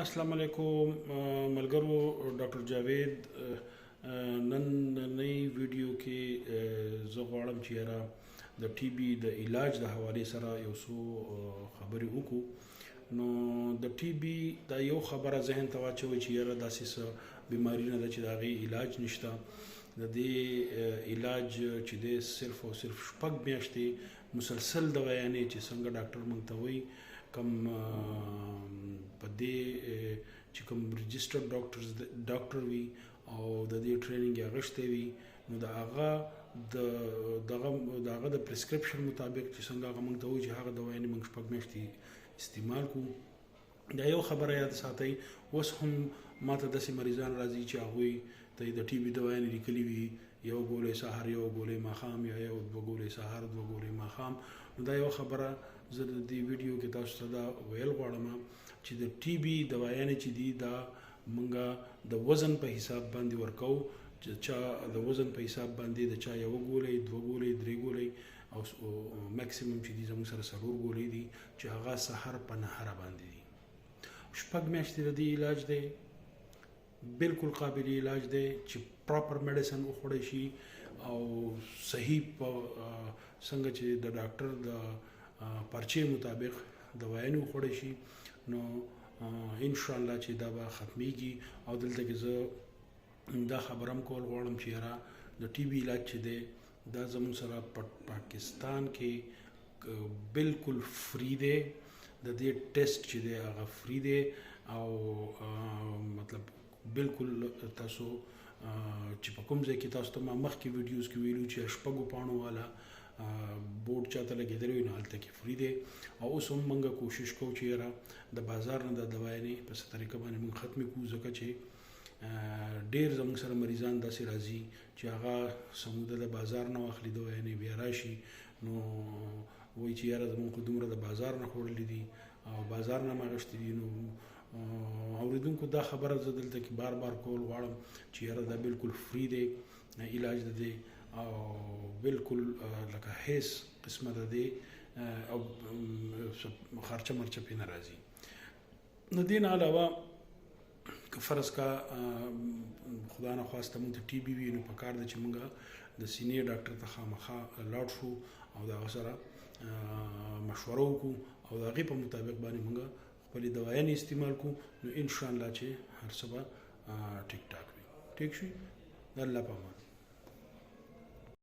السلام علیکم ملګرو. ډاکټر جاوید نن نئی ویډیو کې زه غواړم چې یاره د ټي بي د علاج د حوالې سره یو څو خبرې وکړو. نو د ټي بي دا یو خبره ذهن ته واچوي چې یاره داسې څه بیماري نه ده چې د هغې علاج نشته. د دې علاج چې دی صرف او صرف شپږ میاشتې مسلسل دوايانې چې څنګه ډاکټر موږ ته وایي کوم په دې چې کوم رجسټرډ ډاکټر وي او د دې ټریننګ یې اخیستی وي نو د هغه د پرسکرپشن مطابق چې څنګه هغه موږ ته وایي چې هغه دوايانې موږ شپږ میاشتې استعمال کړو. دا یو خبره یاد ساتئ. اوس هم ماته داسې مریضان راځي چې هغوی ته د ټي بي دوايانې لیکلي وي یو ګولۍ سهار یو ګولۍ ماښام یا یو دوه ګولۍ سهار دوه ګولۍ ماښام. نو دا یو خبره زه د دې ویډیو کې تاسو ته دا ویل غواړم چې د ټي بي دوايانې چې دي دا موږ د وزن په حساب باندې ورکو. چې چا د وزن په حساب باندې د چا یو ګولۍ دوه ګولۍ درې ګولۍ او میکسیمم چې دي زموږ سره څلور ګولۍ دي چې هغه سهار په نهاره باندې دي. شپږ میاشتې د دې علاج دی، بالکل قابل علاج دی چې پراپر میډیسن وخوړی شي او صحیح په څنګه چې د ډاکټر د پرچې مطابق دوايانې وخوړی شي نو ان شاء الله چې دا به ختمیږي. او دلته کې زه دا خبره هم کول غواړم چې یاره د ټي بي علاج چې دی دا زموږ سره په پاکستان کې بالکل فری دی. د دې ټیسټ چې دی هغه فری دی او مطلب بالکل تاسو چې په کوم ځای کې تاسو ته ما مخکې ویډیوز کې ویلو چې شپږو پاڼو والا بورډ چاته لګېدلی وي نو هلته کې فری دی. او اوس هم موږ کوشش کوو چې یاره د بازار نه د دوايانې په څه طریقه باندې موږ ختمې کړو ځکه چې ډېر زموږ سره مریضان داسې راځي چې هغه سموده د بازار نه واخلي دوايانې بیا راشي نو وایي چې یاره زموږ خو دومره د بازار نه خوړلي دي او بازار نه م اخیستي دي. نو اوریدونکو دا خبره زه دلته کې بار بار کول غواړم چې یاره دا بالکل فری دی علاج د دی او بالکل لکه هیڅ قسمه د دی او خرچه مرچه پې نه راځي. نو دې نه علاوه که فرض کا خدا نه خواسته موږ ته ټي بي وي نو پکار ده چې موږ د سینې ډاکټر ته خامخا لاړ شو او د هغه سره مشوره وکړو او د هغې په مطابق باندې موږ خپلې دوايانې استعمال کړو نو ان شاء الله چې هر څه به ټیک ټاک وي. ټیک شي. د الله په امان.